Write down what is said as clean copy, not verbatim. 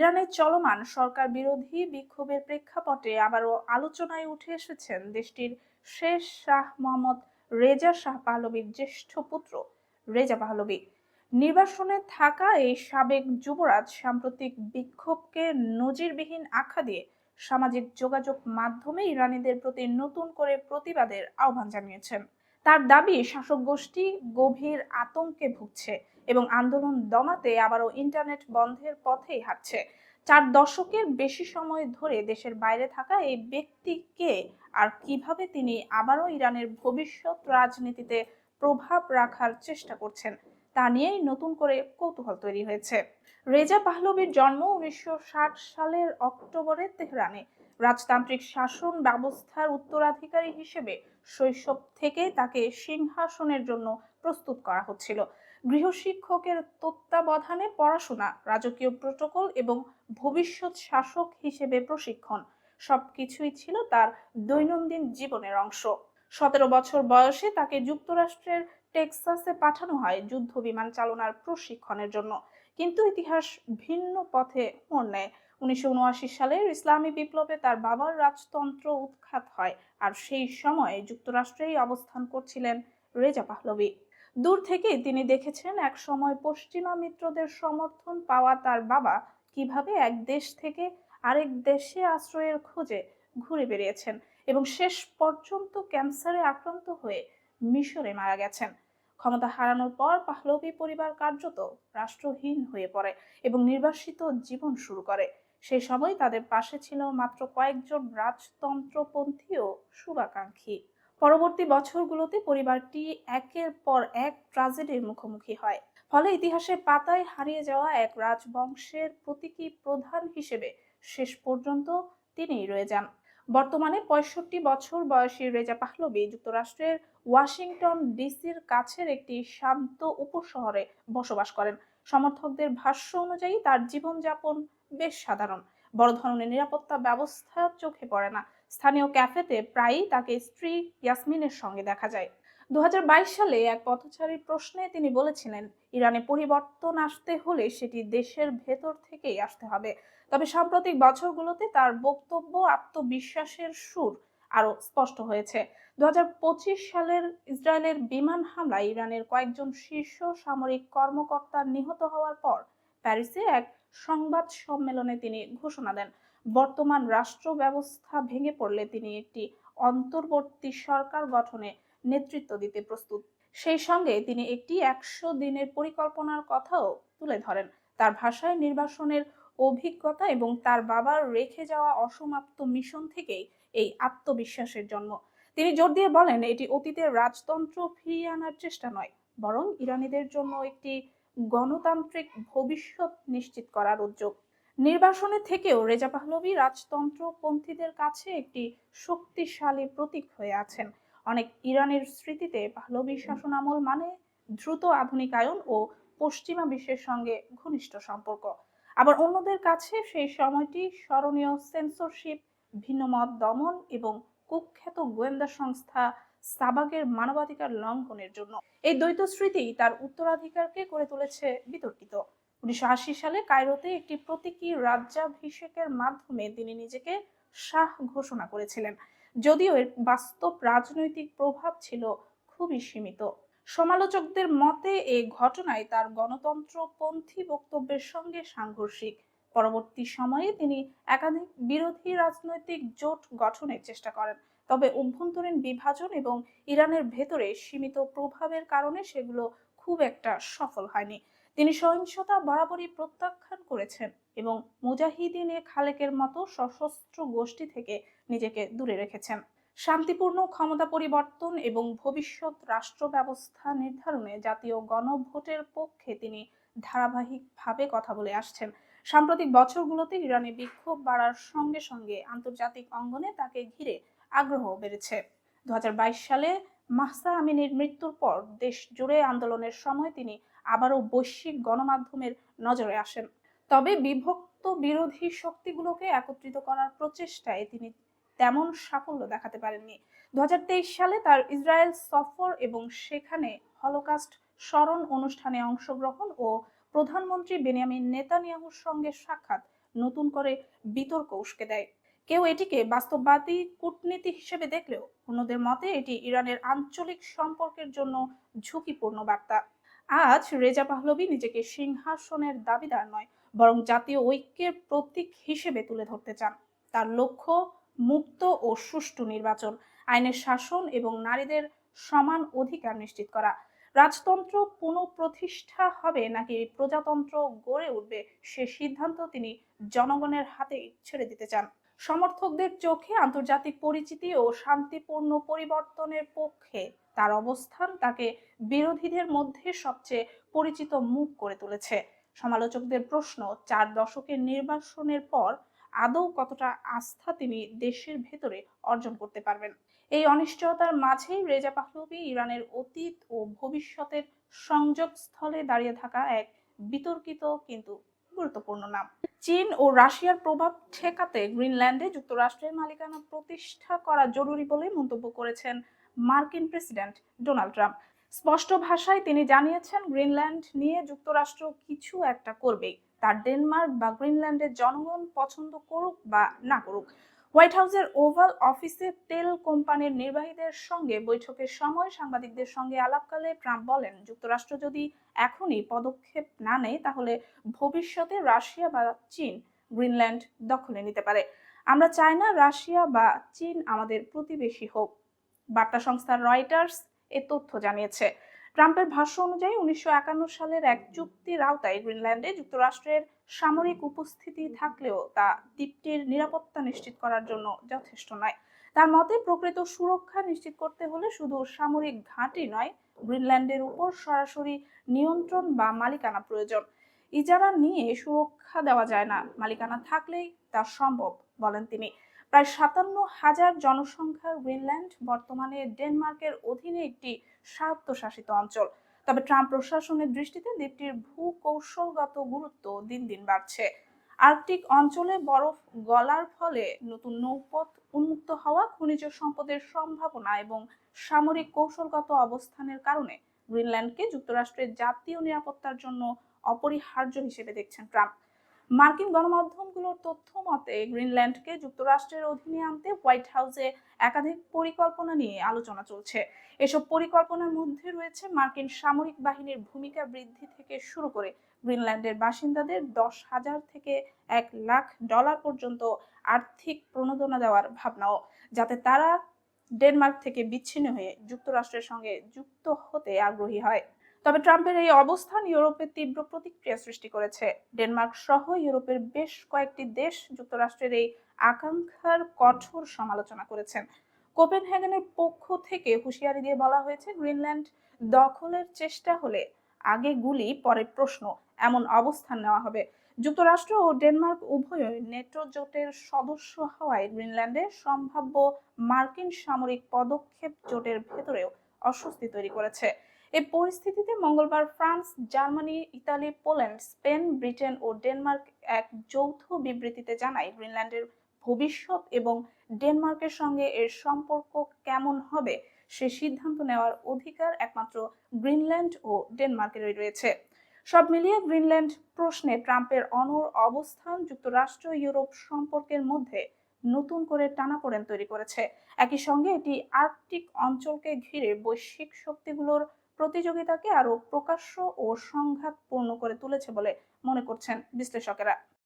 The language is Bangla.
ইরানের চলমান সরকার বিরোধী বিক্ষোভের প্রেক্ষাপটে আবারও আলোচনায় উঠে এসেছেন দেশটির শেষ শাহ মোহাম্মদ রেজা শাহ পাহলভীর জ্যেষ্ঠ পুত্র রেজা পাহলভী। নির্বাসনে থাকা এই সাবেক যুবরাজ সাম্প্রতিক বিক্ষোভকে নজিরবিহীন আখ্যা দিয়ে সামাজিক যোগাযোগ মাধ্যমে ইরানিদের প্রতি নতুন করে প্রতিবাদের আহ্বান জানিয়েছেন। তার দাবি, শাসক গোষ্ঠী গভীর আতঙ্কে ভুগছে এবং আন্দোলন দমাতে আবারও ইন্টারনেট বন্ধের পথেই হাঁটছে। 4 দশকের বেশি সময় ধরে দেশের বাইরে থাকা এই ব্যক্তিকে আর কিভাবে তিনি আবারও ইরানের ভবিষ্যৎ রাজনীতিতে প্রভাব রাখার চেষ্টা করছেন তা নিয়েই নতুন করে কৌতূহল তৈরি হয়েছে। রেজা পাহলভীর জন্ম 1960 সালের অক্টোবরে তেহরানে। রাজতান্ত্রিক শাসন ব্যবস্থার উত্তরাধিকারী হিসেবে শৈশব থেকে তাকে সিংহাসনের জন্য প্রস্তুত করা হচ্ছিল। গৃহশিক্ষকের তত্ত্বাবধানে পড়াশোনা, রাজকীয় প্রোটোকল এবং ভবিষ্যৎ শাসক হিসেবে প্রশিক্ষণ সবকিছুই ছিল তার দৈনন্দিন জীবনের অংশ। 17 বছর বয়সে তাকে যুক্তরাষ্ট্রের টেক্সাসে পাঠানো হয় যুদ্ধ বিমান চালনার প্রশিক্ষণের জন্য। কিন্তু ইতিহাস ভিন্ন পথে মোড় নেয়। 1979 সালের ইসলামী বিপ্লবে তার বাবার রাজতন্ত্র উৎখাত হয়, আর সেই সময়ে যুক্তরাষ্ট্রেই অবস্থান করছিলেন রেজা পাহলভী। দূর থেকেই তিনি দেখেছেন এক সময় পশ্চিমা মিত্রদের সমর্থন পাওয়া তার বাবা কিভাবে এক দেশ থেকে আরেক দেশে আশ্রয়ের খোঁজে ঘুরে বেরিয়েছেন এবং শেষ পর্যন্ত ক্যান্সারে আক্রান্ত হয়ে মিশরে মারা গেছেন। ক্ষমতা হারানোর পর পাহলভী পরিবার কার্যত রাষ্ট্রহীন হয়ে পড়ে এবং নির্বাসিত জীবন শুরু করে। সেই সময় তাদের পাশে ছিল মাত্র কয়েকজন রাজতন্ত্রপন্থী ও শুভাকাঙ্ক্ষী। পরবর্তী বছরগুলোতে পরিবারটি একের পর এক ট্র্যাজেডির মুখোমুখি হয়। ফলে ইতিহাসের পাতায় হারিয়ে যাওয়া এক রাজবংশের প্রতীকী প্রধান হিসেবে শেষ পর্যন্ত তিনিই রয়ে যান। বর্তমানে 65 বছর বয়সী রেজা পাহলভী যুক্তরাষ্ট্রের ওয়াশিংটন ডিসির কাছের একটি শান্ত উপশহরে বসবাস করেন। সমর্থকদের ভাষ্য অনুযায়ী তার জীবনযাপন বেশ সাধারণ। বড় ধরনের নিরাপত্তা ব্যবস্থা চোখে পড়ে না। স্থানীয় ক্যাফেতে প্রায়ই তাকে স্ত্রী ইয়াসমিনের সঙ্গে দেখা যায়। 2022 সালে এক পথচারীর প্রশ্নে তিনি বলেছিলেন, ইরানে পরিবর্তন আসতে হলে সেটি দেশের ভেতর থেকেই আসতে হবে। তবে সাম্প্রতিক বছরগুলোতে তার বক্তব্য আত্মবিশ্বাসের সুর আরো স্পষ্ট হয়েছে। 2025 সালের ইসরায়েলের বিমান হামলায় ইরানের কয়েকজন শীর্ষ সামরিক কর্মকর্তা নিহত হওয়ার পর প্যারিসে এক সংবাদ সম্মেলনে তিনি ঘোষণা দেন, বর্তমান রাষ্ট্র ব্যবস্থা ভেঙে পড়লে তিনি একটি অন্তর্বর্তী সরকার গঠনে নেতৃত্ব দিতে প্রস্তুত। সেই সঙ্গে তিনি একটি 100 দিনের পরিকল্পনার কথাও তুলে ধরেন। তার ভাষায় নির্বাসনের অভিজ্ঞতা এবং তার বাবার রেখে যাওয়া অসমাপ্ত মিশন থেকেই এই আত্মবিশ্বাসের জন্ম। তিনি জোর দিয়ে বলেন, এটি অতীতের রাজতন্ত্র ফিরিয়ে আনার চেষ্টা নয়, বরং ইরানিদের জন্য একটি গণতান্ত্রিক ভবিষ্যৎ নিশ্চিত করার উদ্যোগ। নির্বাসনে থেকেও রেজা পাহলভী রাজতন্ত্রপন্থীদের কাছে একটি শক্তিশালী প্রতীক হয়ে আছেন। অনেক ইরানের স্মৃতিতে পাহলভী শাসনামল মানে দ্রুত আধুনিকায়ন ও পশ্চিমা বিশ্বের সঙ্গে ঘনিষ্ঠ সম্পর্ক। আবার অন্যদের কাছে সেই সময়টি স্মরণীয় সেন্সরশিপ, ভিন্নমত দমন এবং কুখ্যাত গোয়েন্দা সংস্থা সাবাগের মানবাধিকার লঙ্ঘনের জন্য। এই দ্বৈত স্মৃতি তার উত্তরাধিকারকে করে তুলেছে বিতর্কিত। 1980 সালে কায়রোতে একটি প্রতীকী রাজ্যাভিষেকের মাধ্যমে তিনি নিজেকে শাহ ঘোষণা করেছিলেন, যদিও এর বাস্তব রাজনৈতিক প্রভাব ছিল খুবই সীমিত। সমালোচকদের মতে এই ঘটনায় তার গণতন্ত্রপন্থী বক্তব্যের সঙ্গে সাংঘর্ষিক। পরবর্তী সময়ে তিনি একাধিক বিরোধী রাজনৈতিক জোট গঠনের চেষ্টা করেন, তবে অভ্যন্তরীণ বিভাজন এবং ইরানের ভেতরে সীমিত প্রভাবের কারণে সেগুলো খুব একটা সফল হয়নি। তিনি সহিংসতা বরাবরই প্রত্যাখ্যান করেছেন এবং মুজাহিদিনে খালেকের মতো সশস্ত্র গোষ্ঠী থেকে নিজেকে দূরে রেখেছেন। শান্তিপূর্ণ ক্ষমতা পরিবর্তন এবং ভবিষ্যৎ রাষ্ট্র ব্যবস্থা নির্ধারণে জাতীয় গণভোটের পক্ষে তিনি ধারাবাহিকভাবে কথা বলে আসছেন। সাম্প্রতিক বছরগুলোতে ইরানে বিক্ষোভ বাড়ার সঙ্গে সঙ্গে আন্তর্জাতিক অঙ্গনে তাকে ঘিরে আগ্রহ বেড়েছে। 2022 সালে মাহসা আমিনির মৃত্যুর পর দেশ জুড়ে আন্দোলনের সময় তিনি আবারও বৈশ্বিক গণমাধ্যমের নজরে আসেন। তবে বিভক্ত বিরোধী শক্তিগুলোকে একত্রিত করার প্রচেষ্টায় তিনি তেমন সাফল্য দেখাতে পারেননি। 2023 সালে তার ইসরায়েল সফর এবং সেখানে হলোকাস্ট স্মরণ অনুষ্ঠানে অংশগ্রহণ ও প্রধানমন্ত্রী বেনিয়ামিন নেতানিয়াহুর সঙ্গে সাক্ষাৎ নতুন করে বিতর্ক উস্কে দেয়। কেউ এটিকে বাস্তববাদী কূটনীতি হিসেবে দেখলেও অন্যদের মতে এটি ইরানের আঞ্চলিক সম্পর্কের জন্য ঝুঁকিপূর্ণ বার্তা। আজ রেজা পাহলভি নিজেকে সিংহাসনের দাবিদার নয়, বরং জাতীয় ঐক্যের প্রতীক হিসেবে তুলে ধরতে চান। তার লক্ষ্য মুক্ত ও সুষ্ঠু নির্বাচন, আইনের শাসন এবং নারীদের সমান অধিকার নিশ্চিত করা। রাজতন্ত্র পুনঃপ্রতিষ্ঠা হবে নাকি প্রজাতন্ত্র গড়ে উঠবে, সে সিদ্ধান্ত তিনি জনগণের হাতেই ছেড়ে দিতে চান। সমর্থকদের চোখে আন্তর্জাতিক পরিচিতি ও শান্তিপূর্ণ পরিবর্তনের পক্ষে তার অবস্থান তাকে বিরোধীদের মধ্যে সবচেয়ে পরিচিত মুখ করে তুলেছে। সমালোচকদের প্রশ্ন, 4 দশকের নির্বাসনের পর আদৌ কতটা আস্থা তিনি দেশের ভেতরে অর্জন করতে পারবেন। এই অনিশ্চয়তার মাঝেই রেজা পাহলভি ইরানের অতীত ও ভবিষ্যতের সংযোগস্থলে দাঁড়িয়ে থাকা এক বিতর্কিত কিন্তু গুরুত্বপূর্ণ নাম। চীন ও রাশিয়ার প্রভাব ঠেকাতে গ্রিনল্যান্ডে যুক্তরাষ্ট্রের মালিকানা প্রতিষ্ঠা করা জরুরি বলে মন্তব্য করেছেন মার্কিন প্রেসিডেন্ট ডোনাল্ড ট্রাম্প। স্পষ্ট ভাষায় তিনি জানিয়েছেন, গ্রিনল্যান্ড নিয়ে যুক্তরাষ্ট্র কিছু একটা করবেই, তার ডেনমার্ক বা গ্রিনল্যান্ডের জনগণ পছন্দ করুক বা না করুক। হোয়াইট হাউসের ওভাল অফিসে তেল কোম্পানির নির্বাহীদের সঙ্গে বৈঠকের সময় সাংবাদিকদের সঙ্গে আলাপকালে ট্রাম্প বলেন, যুক্তরাষ্ট্র যদি এখনই পদক্ষেপ না নেয় তাহলে ভবিষ্যতে রাশিয়া বা চীন গ্রিনল্যান্ড দখলে নিতে পারে। আমরা চাই না রাশিয়া বা চীন আমাদের প্রতিবেশী হোক। বার্তা সংস্থা রয়টার্স এ তথ্য জানিয়েছে। ট্রাম্পের ভাষ্য অনুযায়ী 1951 সালের এক চুক্তির আওতায় গ্রিনল্যান্ডে যুক্তরাষ্ট্রের সামরিক উপস্থিতি থাকলেও তা দ্বীপটির নিরাপত্তা নিশ্চিত করার জন্য যথেষ্ট নয়। তার মতে, প্রকৃত সুরক্ষা নিশ্চিত করতে হলে শুধু সামরিক ঘাঁটি নয়, গ্রিনল্যান্ডের উপর সরাসরি নিয়ন্ত্রণ বা মালিকানা প্রয়োজন। ইজারা নিয়ে সুরক্ষা দেওয়া যায় না, মালিকানা থাকলেই তা সম্ভব, বলেন তিনি। প্রায় 57,000 জনসংখ্যার গ্রিনল্যান্ড বর্তমানে ডেনমার্কের অধীনে একটি স্বায়ত্তশাসিত অঞ্চল। তবে ট্রাম্প প্রশাসনের দৃষ্টিতে দ্বীপটির ভূকৌশলগত গুরুত্ব দিন দিন বাড়ছে। আর্কটিক অঞ্চলে বরফ গলার ফলে নতুন নৌপথ উন্মুক্ত হওয়া, খনিজ সম্পদের সম্ভাবনা এবং সামরিক কৌশলগত অবস্থানের কারণে গ্রিনল্যান্ডকে যুক্তরাষ্ট্রের জাতীয় নিরাপত্তার জন্য অপরিহার্য হিসেবে দেখছেন ট্রাম্প। মার্কিন গণমাধ্যমগুলোর তথ্য মতে, গ্রিনল্যান্ডকে যুক্তরাষ্ট্রের অধীনে আনতে হোয়াইট হাউসে একাধিক পরিকল্পনা নিয়ে আলোচনা চলছে। এসব পরিকল্পনার মধ্যে রয়েছে মার্কিন সামরিক বাহিনীর ভূমিকা বৃদ্ধি থেকে শুরু করে গ্রিনল্যান্ডের বাসিন্দাদের $10,000 থেকে $1,00,000 পর্যন্ত আর্থিক প্রণোদনা দেওয়ার ভাবনাও, যাতে তারা ডেনমার্ক থেকে বিচ্ছিন্ন হয়ে যুক্তরাষ্ট্রের সঙ্গে যুক্ত হতে আগ্রহী হয়। তবে ট্রাম্পের এই অবস্থান ইউরোপে তীব্র প্রতিক্রিয়া সৃষ্টি করেছে। ডেনমার্ক সহ ইউরোপের বেশ কয়েকটি দেশ যুক্তরাষ্ট্রের এই আকাঙ্ক্ষার কঠোর সমালোচনা করেছেন। কোপেনহেগেনের পক্ষ থেকে হুঁশিয়ারি দিয়ে বলা হয়েছে, গ্রিনল্যান্ড দখলের চেষ্টা হলে আগে গুলি পরে প্রশ্ন, এমন অবস্থান নেওয়া হবে। যুক্তরাষ্ট্র ও ডেনমার্ক উভয়ই নেটো জোটের সদস্য হওয়ায় গ্রিনল্যান্ডে সম্ভাব্য মার্কিন সামরিক পদক্ষেপ জোটের ভেতরেও অস্বস্তি তৈরি করেছে। এই পরিস্থিতিতে মঙ্গলবার France, Germany, Italy, Poland, Spain, Britain ও ডেনমার্ক এক যৌথ বিবৃতিতে জানায়, গ্রিনল্যান্ডের ভবিষ্যৎ এবং ডেনমার্কের সঙ্গে এর সম্পর্ক কেমন হবে সে সিদ্ধান্ত নেওয়ার অধিকার একমাত্র গ্রিনল্যান্ড ও ডেনমার্কেরই রয়েছে। সব মিলিয়ে গ্রিনল্যান্ড প্রশ্নে ট্রাম্পের অনড় অবস্থান যুক্তরাষ্ট্র ইউরোপ সম্পর্কের মধ্যে নতুন করে টানাপোড়েন তৈরি করেছে। একই সঙ্গে এটি আর্কটিক অঞ্চলকে ঘিরে বৈশ্বিক শক্তিগুলোর প্রতিযোগিতাকে আরো প্রকাশ্য ও সংঘাতপূর্ণ করে তুলেছে বলে মনে করছেন বিশ্লেষকেরা।